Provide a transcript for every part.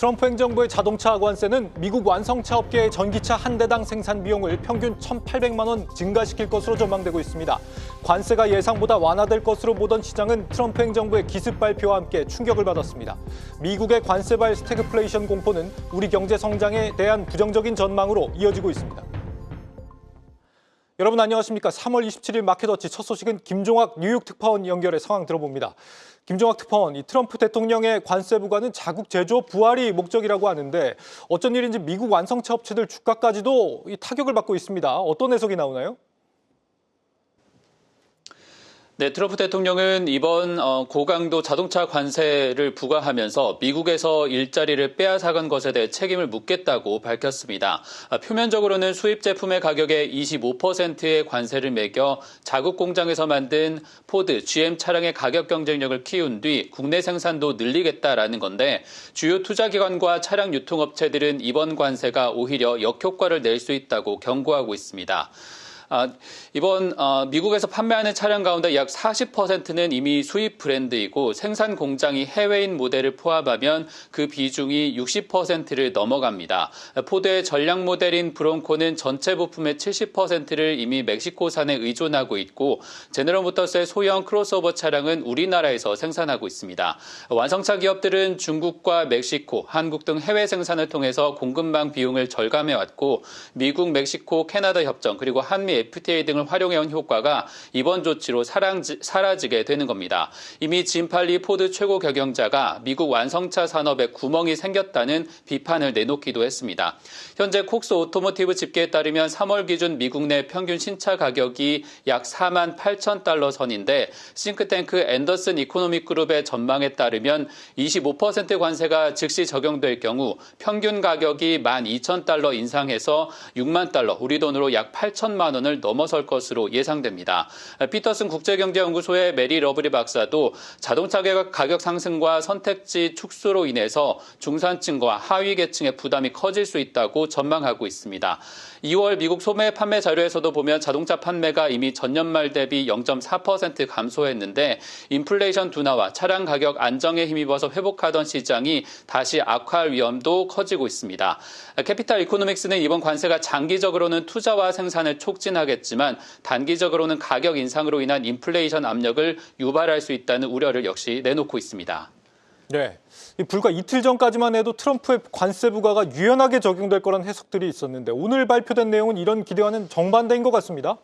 트럼프 행정부의 자동차 관세는 미국 완성차 업계의 전기차 한 대당 생산 비용을 평균 1,800만 원 증가시킬 것으로 전망되고 있습니다. 관세가 예상보다 완화될 것으로 보던 시장은 트럼프 행정부의 기습 발표와 함께 충격을 받았습니다. 미국의 관세발 스태그플레이션 공포는 우리 경제 성장에 대한 부정적인 전망으로 이어지고 있습니다. 여러분 안녕하십니까? 3월 27일 마켓워치 첫 소식은 김종학 뉴욕 특파원 연결해 상황 들어봅니다. 김종학 특파원, 이 트럼프 대통령의 관세 부과는 자국 제조업 부활이 목적이라고 하는데 어쩐 일인지 미국 완성차 업체들 주가까지도 이 타격을 받고 있습니다. 어떤 해석이 나오나요? 네, 트럼프 대통령은 이번 고강도 자동차 관세를 부과하면서 미국에서 일자리를 빼앗아간 것에 대해 책임을 묻겠다고 밝혔습니다. 표면적으로는 수입 제품의 가격에 25%의 관세를 매겨 자국 공장에서 만든 포드, GM 차량의 가격 경쟁력을 키운 뒤 국내 생산도 늘리겠다라는 건데 주요 투자기관과 차량 유통업체들은 이번 관세가 오히려 역효과를 낼 수 있다고 경고하고 있습니다. 이번 미국에서 판매하는 차량 가운데 약 40%는 이미 수입 브랜드이고 생산 공장이 해외인 모델을 포함하면 그 비중이 60%를 넘어갑니다. 포드의 전략 모델인 브론코는 전체 부품의 70%를 이미 멕시코산에 의존하고 있고 제너럴 모터스의 소형 크로스오버 차량은 우리나라에서 생산하고 있습니다. 완성차 기업들은 중국과 멕시코, 한국 등 해외 생산을 통해서 공급망 비용을 절감해왔고 미국, 멕시코, 캐나다 협정 그리고 한미 FTA 등을 활용해온 효과가 이번 조치로 사라지게 되는 겁니다. 이미 짐팔리 포드 최고 경영자가 미국 완성차 산업에 구멍이 생겼다는 비판을 내놓기도 했습니다. 현재 콕스 오토모티브 집계에 따르면 3월 기준 미국 내 평균 신차 가격이 약 4만 8천 달러 선인데 싱크탱크 앤더슨 이코노믹 그룹의 전망에 따르면 25% 관세가 즉시 적용될 경우 평균 가격이 12,000달러 인상해서 6만 달러, 우리 돈으로 약 8천만 원을 넘어설 것으로 예상됩니다. 피터슨 국제경제연구소의 메리 러브리 박사도 자동차 가격 상승과 선택지 축소로 인해서 중산층과 하위 계층의 부담이 커질 수 있다고 전망하고 있습니다. 2월 미국 소매 판매 자료에서도 보면 자동차 판매가 이미 전년 말 대비 0.4% 감소했는데 인플레이션 둔화와 차량 가격 안정에 힘입어서 회복하던 시장이 다시 악화할 위험도 커지고 있습니다. 캐피탈 이코노믹스는 이번 관세가 장기적으로는 투자와 생산을 촉진하겠지만 단기적으로는 가격 인상으로 인한 인플레이션 압력을 유발할 수 있다는 우려를 역시 내놓고 있습니다. 네, 불과 이틀 전까지만 해도 트럼프의 관세 부과가 유연하게 적용될 거란 해석들이 있었는데 오늘 발표된 내용은 이런 기대와는 정반대인 것 같습니다.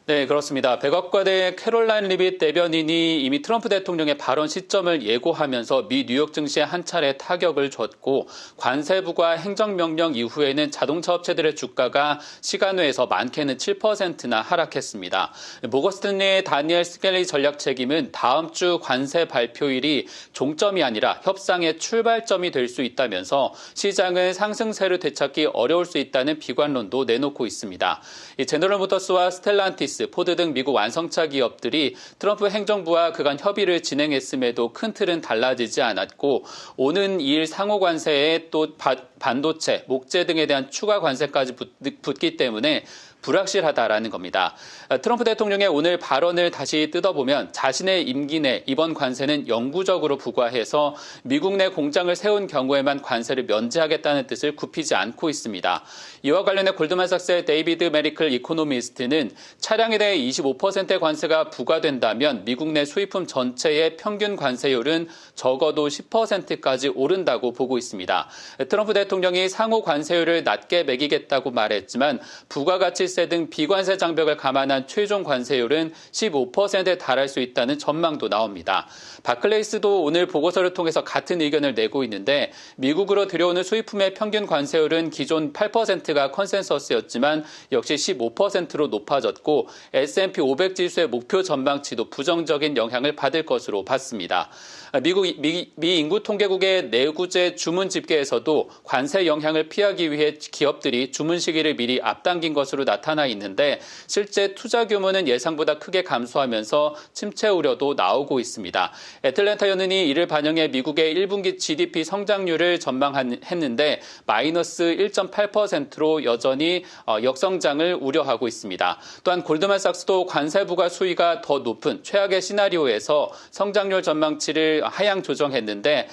네, 그렇습니다. 백악관의 캐롤라인 리빗 대변인이 이미 트럼프 대통령의 발언 시점을 예고하면서 미 뉴욕 증시에 한 차례 타격을 줬고 관세 부과 행정명령 이후에는 자동차 업체들의 주가가 시간 외에서 많게는 7%나 하락했습니다. 모건스탠리의 다니엘 스켈리 전략 책임은 다음 주 관세 발표일이 종점이 아니라 협상의 출발점이 될 수 있다면서 시장은 상승세를 되찾기 어려울 수 있다는 비관론도 내놓고 있습니다. 제너럴 모터스와 스텔란티스, 포드 등 미국 완성차 기업들이 트럼프 행정부와 그간 협의를 진행했음에도 큰 틀은 달라지지 않았고 오는 2일 상호 관세에 또 반도체, 목재 등에 대한 추가 관세까지 붙기 때문에 불확실하다라는 겁니다. 트럼프 대통령의 오늘 발언을 다시 뜯어보면 자신의 임기 내 이번 관세는 영구적으로 부과해서 미국 내 공장을 세운 경우에만 관세를 면제하겠다는 뜻을 굽히지 않고 있습니다. 이와 관련해 골드만삭스의 데이비드 메리클 이코노미스트는 차량에 대해 25%의 관세가 부과된다면 미국 내 수입품 전체의 평균 관세율은 적어도 10%까지 오른다고 보고 있습니다. 트럼프 대통령이 상호 관세율을 낮게 매기겠다고 말했지만 부가가치세 등 비관세 장벽을 감안한 최종 관세율은 15%에 달할 수 있다는 전망도 나옵니다. 바클레이스도 오늘 보고서를 통해서 같은 의견을 내고 있는데 미국으로 들여오는 수입품의 평균 관세율은 기존 8%가 컨센서스였지만 역시 15%로 높아졌고 S&P 500 지수의 목표 전망치도 부정적인 영향을 받을 것으로 봤습니다. 미 인구통계국의 내구재 주문 집계에서도 관세 영향을 피하기 위해 기업들이 주문 시기를 미리 앞당긴 것으로 나타났습니다. 나타나 있는데 실제 투자 규모는 예상보다 크게 감소하면서 침체 우려도 나오고 있습니다. 애틀랜타 연은이 이를 반영해 미국의 1분기 GDP 성장률을 전망했는데 마이너스 1.8%로 여전히 역성장을 우려하고 있습니다. 또한 골드만삭스도 관세 부과 수위가 더 높은 최악의 시나리오에서 성장률 전망치를 하향 조정했는데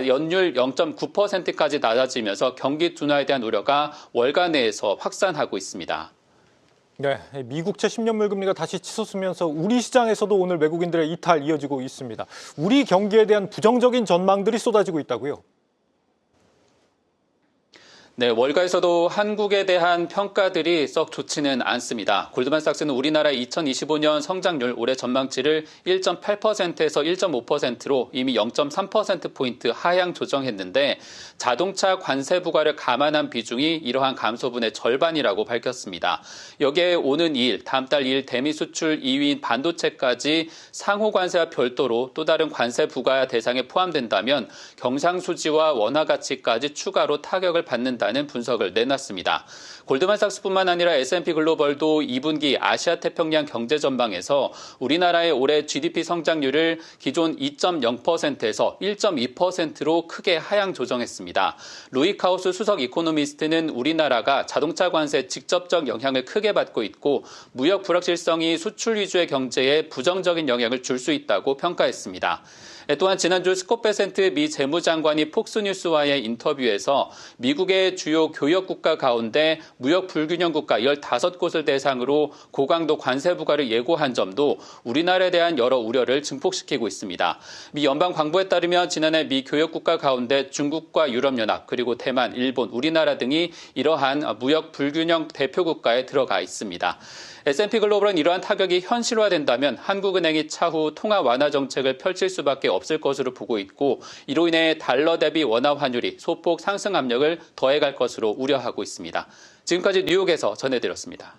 연율 0.9%까지 낮아지면서 경기 둔화에 대한 우려가 월가 내에서 확산하고 있습니다. 네, 미국채 10년물 금리가 다시 치솟으면서 우리 시장에서도 오늘 외국인들의 이탈 이어지고 있습니다. 우리 경기에 대한 부정적인 전망들이 쏟아지고 있다고요? 네, 월가에서도 한국에 대한 평가들이 썩 좋지는 않습니다. 골드만삭스는 우리나라의 2025년 성장률 올해 전망치를 1.8%에서 1.5%로 이미 0.3%포인트 하향 조정했는데 자동차 관세 부과를 감안한 비중이 이러한 감소분의 절반이라고 밝혔습니다. 여기에 오는 2일, 다음 달 2일 대미 수출 2위인 반도체까지 상호 관세와 별도로 또 다른 관세 부과 대상에 포함된다면 경상수지와 원화 가치까지 추가로 타격을 받는다는 분석을 내놨습니다. 골드만삭스뿐만 아니라 S&P 글로벌도 2분기 아시아 태평양 경제 전망에서 우리나라의 올해 GDP 성장률을 기존 2.0%에서 1.2%로 크게 하향 조정했습니다. 루이카우스 수석 이코노미스트는 우리나라가 자동차 관세의 직접적 영향을 크게 받고 있고 무역 불확실성이 수출 위주의 경제에 부정적인 영향을 줄 수 있다고 평가했습니다. 또한 지난주 스콧 베센트 미 재무장관이 폭스뉴스와의 인터뷰에서 미국의 주요 교역 국가 가운데 무역 불균형 국가 15곳을 대상으로 고강도 관세 부과를 예고한 점도 우리나라에 대한 여러 우려를 증폭시키고 있습니다. 미 연방광부에 따르면 지난해 미 교역 국가 가운데 중국과 유럽연합 그리고 대만, 일본, 우리나라 등이 이러한 무역 불균형 대표 국가에 들어가 있습니다. S&P 글로벌은 이러한 타격이 현실화된다면 한국은행이 차후 통화 완화 정책을 펼칠 수밖에 없을 것으로 보고 있고 이로 인해 달러 대비 원화 환율이 소폭 상승 압력을 더해갈 것으로 우려하고 있습니다. 지금까지 뉴욕에서 전해드렸습니다.